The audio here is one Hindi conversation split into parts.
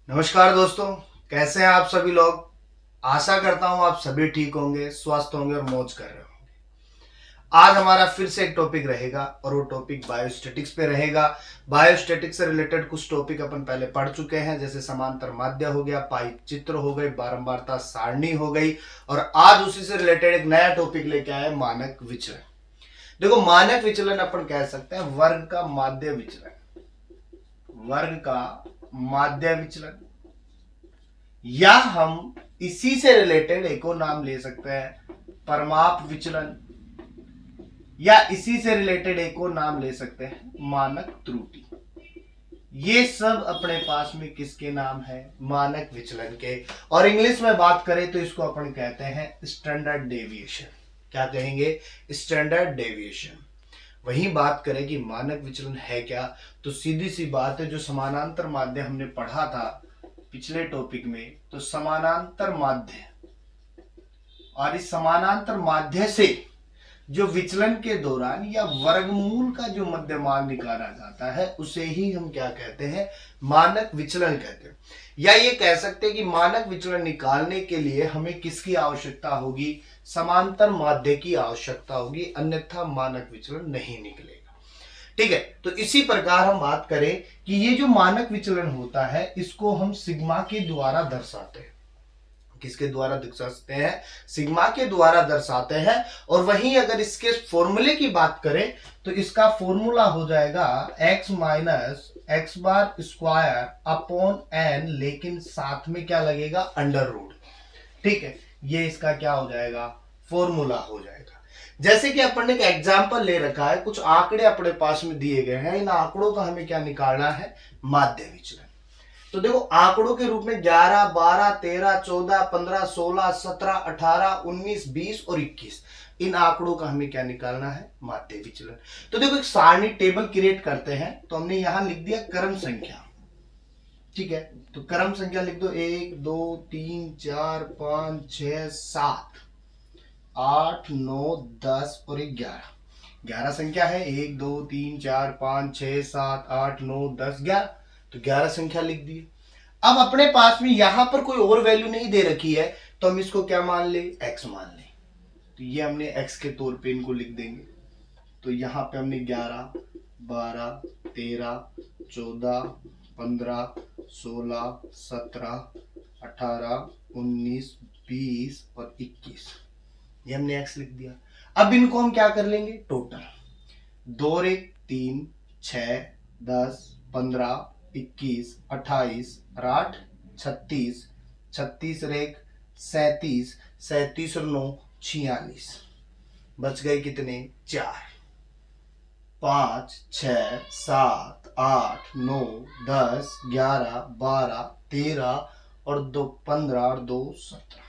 नमस्कार दोस्तों, कैसे हैं आप सभी लोग। आशा करता हूं आप सभी ठीक होंगे, स्वस्थ होंगे और मौज कर रहे होंगे। आज हमारा फिर से एक टॉपिक रहेगा और वो टॉपिक बायोस्टैटिक्स पे रहेगा। बायोस्टैटिक्स से रिलेटेड कुछ टॉपिक अपन पहले पढ़ चुके हैं, जैसे समांतर माध्य हो गया, पाई चित्र हो गई, बारंबारता सारणी हो गई, और आज उसी से रिलेटेड एक नया टॉपिक लेके आए, मानक विचलन। देखो, मानक विचलन अपन कह सकते हैं वर्ग का माध्य विचलन, वर्ग का माध्य विचलन, या हम इसी से रिलेटेड एक और नाम ले सकते हैं परमाप विचलन, या इसी से रिलेटेड एक और नाम ले सकते हैं मानक त्रुटि। ये सब अपने पास में किसके नाम है? मानक विचलन के। और इंग्लिश में बात करें तो इसको अपन कहते हैं स्टैंडर्ड डेविएशन। क्या कहेंगे? Standard deviation. वही बात करें कि मानक विचलन है क्या, तो सीधी सी बात है, जो समानांतर माध्य हमने पढ़ा था पिछले टॉपिक में, तो समानांतर माध्य, और इस समानांतर माध्य से जो विचलन के दौरान या वर्गमूल का जो मध्यमान निकाला जाता है उसे ही हम क्या कहते हैं? मानक विचलन कहते हैं। या ये कह सकते हैं कि मानक विचलन निकालने के लिए हमें किसकी आवश्यकता होगी? समांतर माध्य की आवश्यकता होगी, अन्यथा मानक विचलन नहीं निकलेगा। ठीक है, तो इसी प्रकार हम बात करें कि ये जो मानक विचलन होता है इसको हम सिग्मा के द्वारा दर्शाते हैं। किसके द्वारा दर्शाते हैं? सिग्मा के द्वारा दर्शाते हैं। और वहीं अगर इसके फॉर्मूले की बात करें तो इसका फॉर्मूला हो जाएगा x minus x bar square upon n, लेकिन साथ में क्या लगेगा? Under root. ठीक है, ये इसका क्या हो जाएगा? फॉर्मूला हो जाएगा। जैसे कि अपन ने एक एग्जाम्पल ले रखा है, कुछ आंकड़े अपने पास में दिए गए हैं, इन आंकड़ों का हमें क्या निकालना है? माध्य विचलन। तो देखो, आंकड़ों के रूप में 11, 12, 13, 14, 15, 16, 17, 18, 19, 20 और 21, इन आंकड़ों का हमें क्या निकालना है? माध्य विचलन। तो देखो, एक सारणी टेबल क्रिएट करते हैं, तो हमने यहां लिख दिया क्रम संख्या। ठीक है, तो क्रम संख्या लिख दो, 1 2 3 4 5 6 7 8 9 10 और 11। 11 संख्या है, 1 2 3 4 5 6 7 8 9 10 11, तो 11 संख्या लिख दी। अब अपने पास में यहां पर कोई और वैल्यू नहीं दे रखी है, तो हम इसको क्या मान ले? x मान ले। तो ये हमने x के तौर पे इनको लिख देंगे। तो यहां पे हमने 11, 12, 13, 14, 15, 16, 17, 18, 19, 20 और 21, ये हमने x लिख दिया। अब इनको हम क्या कर लेंगे? टोटल 2 रे 3 6 10 15 21 28 और 8 36, 36 रेख 37, 37 और 9 46, बच गए कितने? 4। 5 6 7 8 9 10 11 12 13 और 2 15 और 2 17,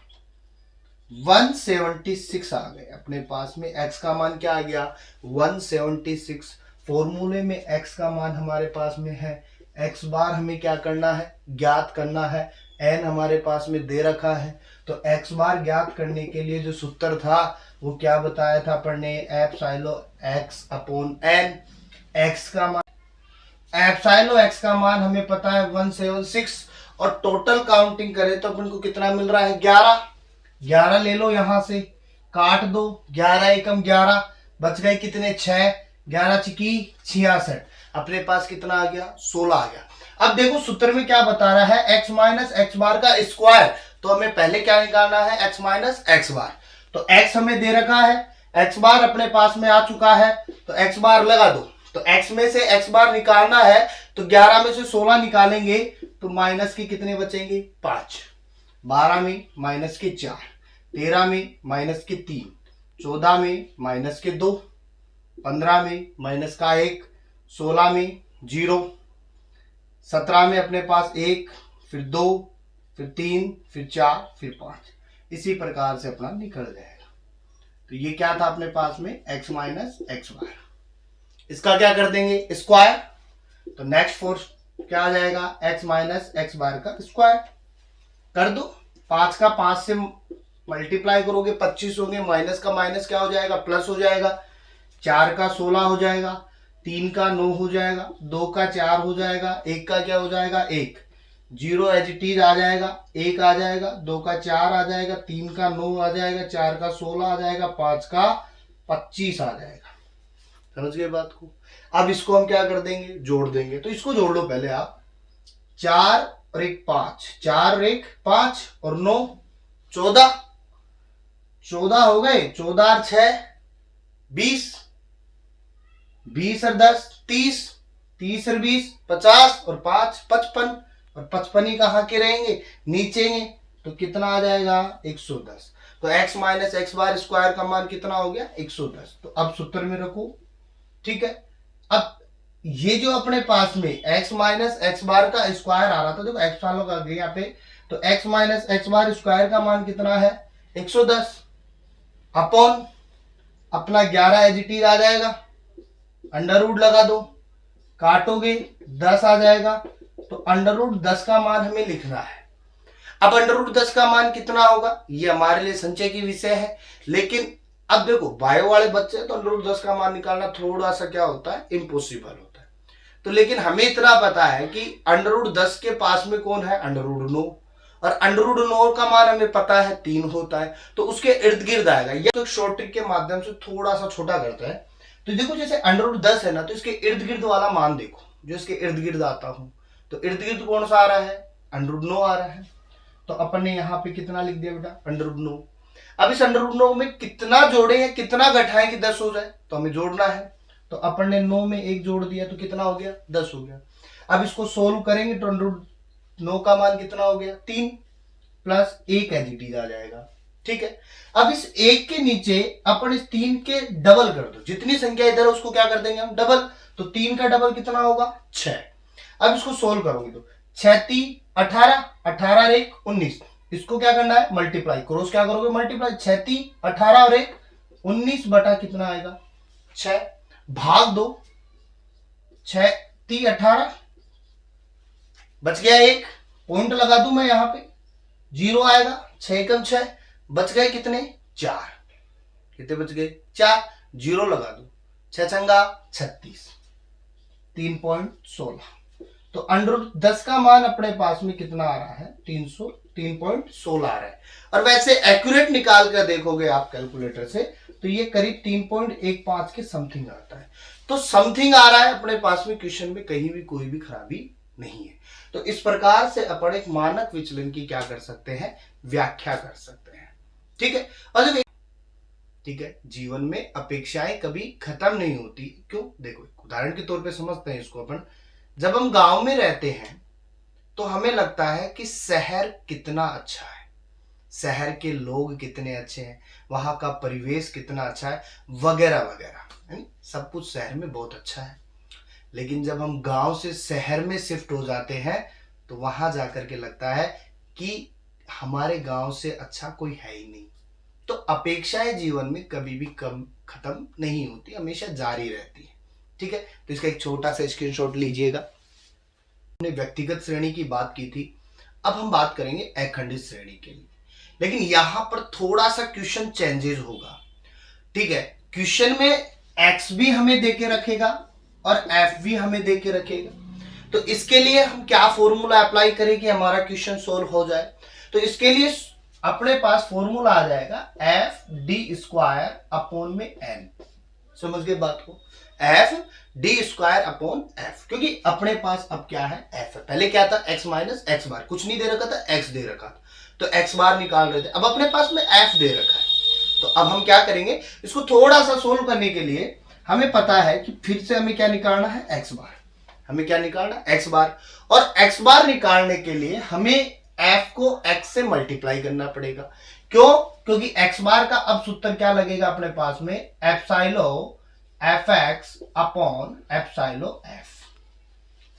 176 आ गए अपने पास में। x का मान क्या आ गया? 176। फॉर्मूले में x का मान हमारे पास में है, x बार हमें क्या करना है? ज्ञात करना है। n हमारे पास में दे रखा है, तो x बार ज्ञात करने के लिए जो सूत्र था वो क्या बताया था अपन ने? Epsilon x upon n। x का मान, एप्सिलॉन x का मान हमें पता है 176, और टोटल काउंटिंग करें तो अपन को कितना मिल रहा है? 11। 11 ले लो, यहां से काट दो, 11 एकम 11, बच गए कितने? 6। 11 चिकी 66, अपने पास कितना आ गया? 16 आ गया। अब देखो, सूत्र में क्या बता रहा है? x माइनस एक्स बार का स्क्वायर, तो हमें पहले क्या निकालना है? x माइनस एक्स बार। तो x हमें दे रखा है, x बार अपने पास में आ चुका है, तो x बार लगा दो। तो x में से x बार निकालना है, तो 11 में से 16 निकालेंगे तो माइनस के कितने बचेंगे? 5। 12 में माइनस के 4, 13 में माइनस के 3, 14 में माइनस के 2, 15 में माइनस का 1, 16 में 0, 17 में अपने पास 1, फिर 2, फिर 3, फिर 4, फिर 5, इसी प्रकार से अपना निकल जाएगा। तो ये क्या था अपने पास में? x माइनस एक्स बार। इसका क्या कर देंगे? स्क्वायर। तो नेक्स्ट फोर्स क्या आ जाएगा? x माइनस एक्स बार का स्क्वायर कर दो। 5 का 5 से मल्टीप्लाई करोगे 25 होंगे, माइनस का माइनस क्या हो जाएगा? प्लस हो जाएगा। 4 का 16 हो जाएगा, 3 का 9 हो जाएगा, 2 का 4 हो जाएगा, 1 का क्या हो जाएगा? 1। जीरो एज इट इज आ जाएगा, 1 आ जाएगा, 2 का 4 आ जाएगा, 3 का 9 आ जाएगा, 4 का 16 आ जाएगा, 5 का 25 आ जाएगा। समझ गए बात को। अब इसको हम क्या कर देंगे, जोड़ देंगे। तो इसको जोड़ लो पहले आप, 4 और 1 5, 4 और 1 5 और 9 14, 14 हो गए, 14 और 6 20, 20 और 10 30, 30 और 20 50 और 5 55, और 55 ही कहाँ के रहेंगे, नीचे हैं। तो कितना आ जाएगा 110। तो x minus x bar square का मान कितना हो गया 110। तो अब सूत्र में रखो, ठीक है। अब ये जो अपने पास में x माइनस एक्स बार का स्क्वायर आ रहा था, देखो एक्स वालों का यहाँ पे, तो x minus x bar square का मान कितना है 110 अपॉन अपना 11 एज इट इज आ जाएगा, अंडर रूट लगा दो, काटोगे 10 आ जाएगा। तो अंडर रूट 10 का मान हमें लिखना है। अब अंडर रूट 10 का मान कितना होगा, ये हमारे लिए संचय की विषय है, लेकिन अब देखो बायो वाले बच्चे तो अंडर रूट 10 का मान निकालना थोड़ा सा क्या होता है, इम्पॉसिबल होता है। तो लेकिन हमें इतना पता है कि अंडर रूट 10 के पास में कौन है, अंडर रूट 9, और अंडर रूट 9 का मान हमें पता है 3 होता है, तो उसके इर्द गिर्द आएगा। ये तो शॉर्ट ट्रिक के माध्यम से थोड़ा सा छोटा करता है। तो देखो जैसे अंडर रूट 10 है ना, तो इसके इर्द गिर्द वाला मान देखो, जो इसके इर्द गिर्द आता हूं, तो इर्द गिर्द कौन सा आ रहा है, अंडर रूट 9 आ रहा है। तो अपन ने यहाँ पे कितना लिख दिया बेटा, अंडर रूट 9। अब इस अंडर रूट 9 में कितना जोड़े या कितना घटाएं कि 10 हो जाए, तो हमें जोड़ना है। तो अपन ने 9 में 1 जोड़ दिया, तो कितना हो गया 10 हो गया। अब इसको सोल्व करेंगे तो अंडर रूट 9 का मान कितना हो गया 3 प्लस 1 एज इट इज आ जाएगा, ठीक है। अब इस 1 के नीचे अपन इस 3 के डबल कर दो, जितनी संख्या इधर है उसको क्या कर देंगे हम डबल। तो 3 का डबल कितना होगा 6। अब इसको सोल्व करोगे तो 6 3 18, 18 और 1 19, इसको क्या करना है मल्टीप्लाई, क्रॉस क्या करोगे मल्टीप्लाई, 6 3 18 और 1 19 बटा कितना आएगा 6, भाग दो, 6 3 18, बच गया 1, पॉइंट लगा दूं मैं यहां पे, 0 आएगा, 6 कम 6, बच गए कितने 4, कितने बच गए 4, 0 लगा दो, 6 छंगा 36, 3.16। तो अंडर रूट 10 का मान अपने पास में कितना आ रहा है 3.16 आ रहा है। और वैसे एक्यूरेट निकाल कर देखोगे आप कैलकुलेटर से, तो ये करीब 3.15 के समथिंग आता है। तो समथिंग आ रहा है अपने पास में, क्वेश्चन में कहीं भी कोई भी खराबी नहीं है। तो इस प्रकार से अपन एक मानक विचलन की क्या कर सकते हैं, व्याख्या कर सकते हैं, ठीक है। और ठीक है, जीवन में अपेक्षाएं कभी खत्म नहीं होती। क्यों, देखो उदाहरण के तौर पे समझते हैं इसको अपन। जब हम गांव में रहते हैं तो हमें लगता है कि शहर कितना अच्छा है, शहर के लोग कितने अच्छे हैं, वहां का परिवेश कितना अच्छा है, वगैरह वगैरह, है सब कुछ शहर में बहुत अच्छा है। लेकिन जब हम गांव से शहर में शिफ्ट हो जाते हैं तो वहां जाकर के लगता है कि हमारे गांव से अच्छा कोई है ही नहीं। तो अपेक्षाएं जीवन में कभी भी कम खत्म नहीं होती, हमेशा जारी रहती है, ठीक है। तो इसका एक छोटा सा स्क्रीनशॉट लीजिएगा। हमने व्यक्तिगत श्रेणी की बात की थी, अब हम बात करेंगे अखंडित श्रेणी के लिए। लेकिन यहां पर थोड़ा सा क्वेश्चन चेंजेस होगा, ठीक है। क्वेश्चन में एक्स भी हमें देके रखेगा और एफ भी हमें देके रखेगा। तो इसके लिए हम क्या फॉर्मूला अप्लाई करें कि हमारा क्वेश्चन सोल्व हो जाए। तो इसके लिए अपने पास फॉर्मूला आ जाएगा एफ डी स्क्वायर अपॉन में एन। समझ गए बात को, F D square upon F, क्योंकि अपने पास अब क्या है एफ है। पहले क्या था एक्स माइनस एक्स बार, कुछ नहीं दे रखा था, एक्स दे रखा था, तो एक्स बार निकाल रहे थे। अब अपने पास में एफ दे रखा है, तो अब हम क्या करेंगे, इसको थोड़ा सा सोल्व करने के लिए हमें पता है कि फिर से हमें क्या निकालना है एक्स बार, हमें क्या निकालना है एक्स बार। और एक्स बार निकालने के लिए हमें एफ को एक्स से मल्टीप्लाई करना पड़ेगा। क्यों, क्योंकि एक्स बार का अब सूत्र क्या लगेगा अपने पास में, एप्सिलो एफ एक्स अपॉन एप्सिलो एफ।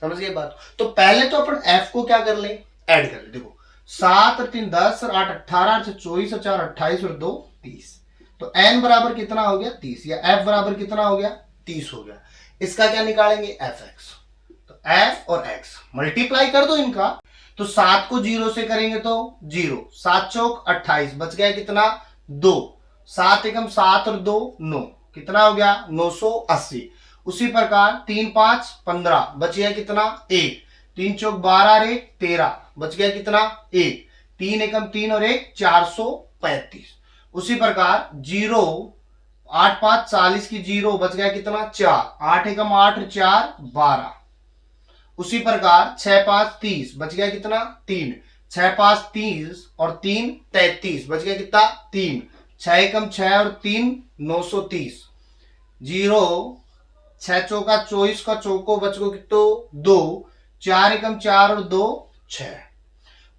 समझ गए बात। तो पहले तो अपन एफ को क्या कर ले, ऐड कर ले। देखो 7 और 3 10 और 8 18 से 24 और 4 28 और 2 30, तो n बराबर कितना हो गया 30, या f बराबर कितना हो गया 30 हो गया। इसका क्या निकालेंगे एफ एक्स, तो f और x मल्टीप्लाई कर दो इनका। तो 7 को 0 से करेंगे तो 0, 7 चौक 28, बच गया कितना 2, 7 एकम 7 और 2 9, कितना हो गया 980। उसी प्रकार 3 5 15, बच गया कितना 1, 3 चौक 12 और 1 13, बच गया कितना 1, 3 एकम 3 और 1 435। उसी प्रकार 0 8 5 40 की 0, बच गया कितना 4, 8 एकम 8 और 4 12। उसी प्रकार 6 5 30, बच गया कितना 3, 6 5 30 और 3 33, बच गया कितना 3, 6 एकम 6 और 3 930। 0 6 चौका 24 का चौको, बच गो कितो 2, 4 एकम 4 और 2 6।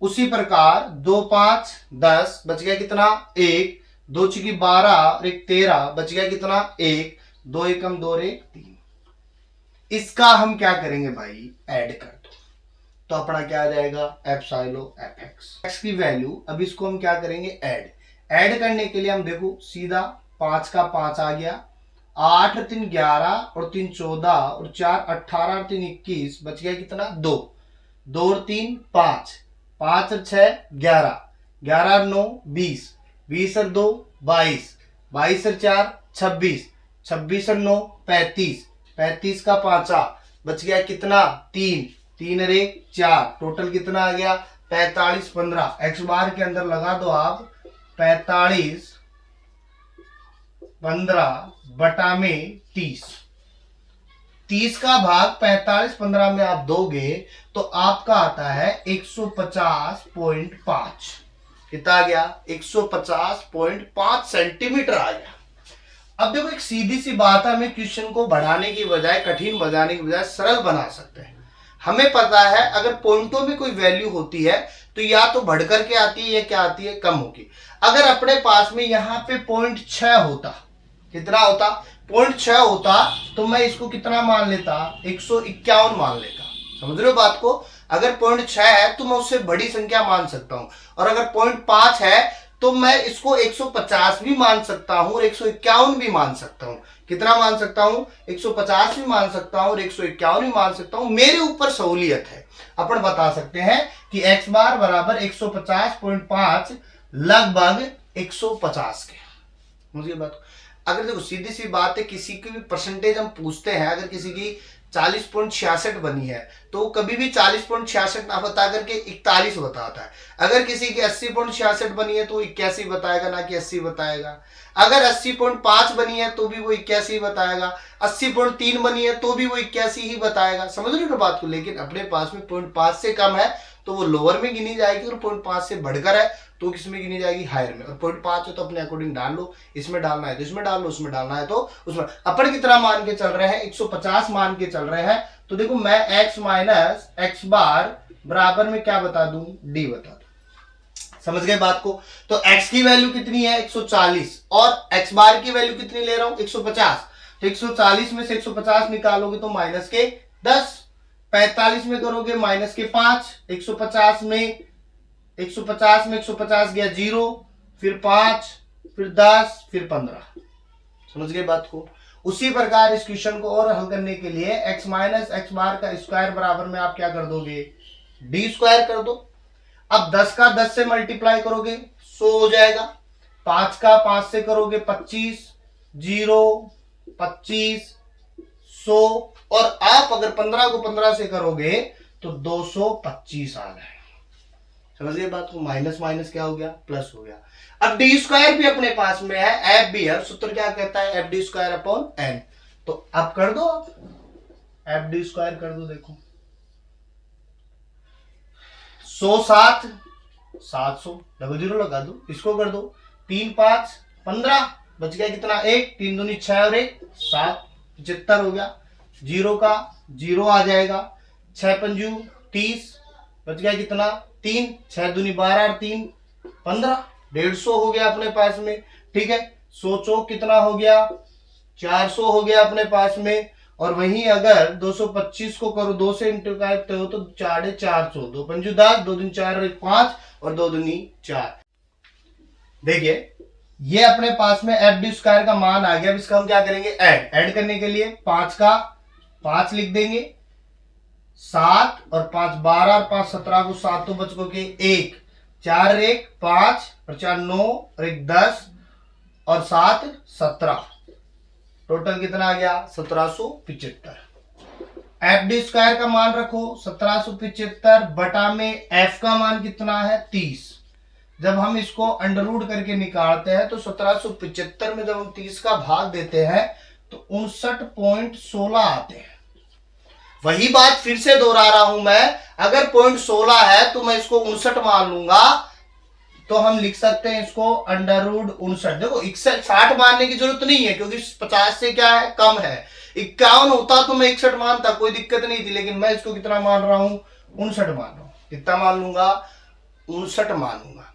उसी प्रकार 2 5 10, बच गया कितना 1, 2 चौकी 12 और 1 13, बच गया कितना 1, 2 एकम 2 और 1 3। इसका हम क्या करेंगे भाई, ऐड कर दो, तो अपना क्या आ जाएगा एप्सिलॉन एफ एक्स की वैल्यू। अब इसको हम क्या करेंगे ऐड करने के लिए हम देखो सीधा 5 का 5 आ गया, 8 और 3 11 और 3 14 और 4 18 और 3 21, बच गया कितना 2, 2 और 3 5, 5 और 6 11, 11 और 9 20, 20 और 2 22, 22 और 4 26, 26 और 9 35, 35 का 5, बच गया कितना 3, 3 और 1 4, टोटल कितना आ गया 45 15। एक्स बार के अंदर लगा दो आप 45 15 बटा में 30, 30 का भाग 45 15 में आप दोगे तो आपका आता है 150.5। कितना आ गया 150.5 सेंटीमीटर आ गया। अब देखो एक सीधी सी बात है, हमें क्वेश्चन को बढ़ाने की बजाय कठिन बनाने की बजाय सरल बना सकते हैं। हमें पता है अगर पॉइंटों में कोई वैल्यू होती है तो या तो बढ़ करके आती है या क्या आती है कम होगी। अगर अपने पास में यहाँ पे 0.6 होता, कितना होता 0.6 होता, तो मैं इसको कितना मान लेता 151 मान लेता। समझ रहे हो बात को, अगर 0.6 है तो मैं उससे बड़ी संख्या मान सकता हूं, और अगर 0.5 है तो मैं इसको 150 भी मान सकता हूं और 151 भी मान सकता हूं। कितना मान सकता हूं 150 भी मान सकता हूं और 151 भी मान सकता हूं, मेरे ऊपर सहूलियत है। अपन बता सकते हैं कि x बार बराबर 150.5 लगभग 150 के। मुझे बात, अगर देखो सीधी सी बात है, किसी की भी परसेंटेज हम पूछते हैं, अगर किसी की 40.66 बनी है तो कभी भी 40.66 ना बता करके 41 बताता है। अगर किसी की 80.66 बनी है तो वो 81 बताएगा, ना कि 80 बताएगा। अगर 80.5 बनी है तो भी वो 81 बताएगा, 80.3 बनी है तो भी वो 81 ही बताएगा। समझ रहे हो बात को। लेकिन अपने पास में 0.5 से कम है तो वो लोअर में गिनी जाएगी, और 0.5 से बढ़कर है तो किसमें गिनी जाएगी हायर में। और 0.5 है तो अपने अकॉर्डिंग डाल लो, इसमें डालना है तो इसमें डाल लो, उसमें डालना है तो उसमें। अपन कितना मान के चल रहे हैं 150 मान के चल रहे हैं, तो देखो मैं x माइनस एक्स बार बराबर में क्या बता दूं d बता दूं। समझ गए बात को। तो x की वैल्यू कितनी है 140 और x बार की वैल्यू कितनी ले रहा हूं 150। तो 140 में से 150 निकालोगे तो माइनस के 10, 45 में करोगे माइनस के 5, 150 में 150 गया 0, फिर 5, फिर 10, फिर 15। समझ गए बात को। उसी प्रकार इस क्वेश्चन को और हल करने के लिए x माइनस एक्स बार का स्क्वायर बराबर में आप क्या कर दोगे डी स्क्वायर कर दो। अब 10 का 10 से मल्टीप्लाई करोगे 100 हो जाएगा, 5 का 5 से करोगे 25, 0 25 100, और आप अगर 15 को 15 से करोगे तो 225 आ जाएगा। समझ गए बात को। माइनस माइनस क्या हो गया प्लस हो गया। अब डी स्क्वायर भी अपने पास में है, एफ भी है, सूत्र क्या कहता है F D square upon N. तो अब कर दो, एफ डी स्क्वायर कर दो। देखो 100 7 700 डबल जीरो लगा दो, इसको कर दो 3 5 15, बच गया कितना 1, 3 दूनी 6 और 1 7, 75 हो गया। 0 का 0 आ जाएगा, 6 पंजू 30, बच गया कितना 3, 6 दूनी 12 और 3 15, 150 हो गया अपने पास में। ठीक है, 100 चौक कितना हो गया 400 हो गया अपने पास में। और वहीं अगर 225 को करो 2 से इंटू करते हो तो 4 400, 2 पंजू 10, 2 दूनी 4 और 1 5 और 2 दूनी 4। देखिए ये अपने पास में एफ डी स्क्वायर का मान आ गया। अब इसका हम क्या करेंगे ऐड करने के लिए 5 का 5 लिख देंगे, 7 और 5 12 और 5 17 को 7 तो बच के 1, 4 1 5 और 4 9 और 1 10 और 7 17, टोटल कितना आ गया 1775। एफ डी स्क्वायर का मान रखो 1775 बटा में एफ का मान कितना है 30। जब हम इसको अंडर रूट करके निकालते हैं तो 1775 में जब हम 30 का भाग देते हैं तो 59.16 आते हैं। वही बात फिर से दोहरा रहा हूं मैं, अगर 0.16 है तो मैं इसको 59 मान लूंगा, तो हम लिख सकते हैं इसको अंडर रूट 59। देखो 60 मानने की जरूरत नहीं है क्योंकि 50 से क्या है कम है। 51 होता तो मैं 61 मानता, कोई दिक्कत नहीं थी, लेकिन मैं इसको कितना मान रहा हूं 59 मान रहा हूं। कितना मान लूंगा 59 मानूंगा।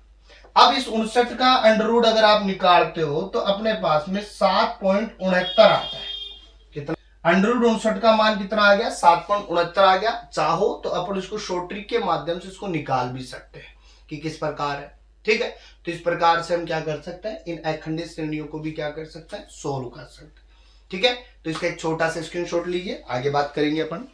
अब इस 59 का अंडर रूट अगर आप निकालते हो तो अपने पास में 7.69 आता है। कितना अंडर रूट 59 का मान कितना आ गया 7.69 आ गया। चाहो तो अपन इसको शॉर्ट ट्रिक के माध्यम से इसको निकाल भी सकते हैं कि किस प्रकार है। ठीक है, तो इस प्रकार से हम क्या कर सकते हैं, इन अखंडित श्रेणियों को भी क्या कर सकते हैं सोल्व कर सकते हैं। ठीक है, तो इसका एक छोटा सा स्क्रीनशॉट लीजिए, आगे बात करेंगे अपन।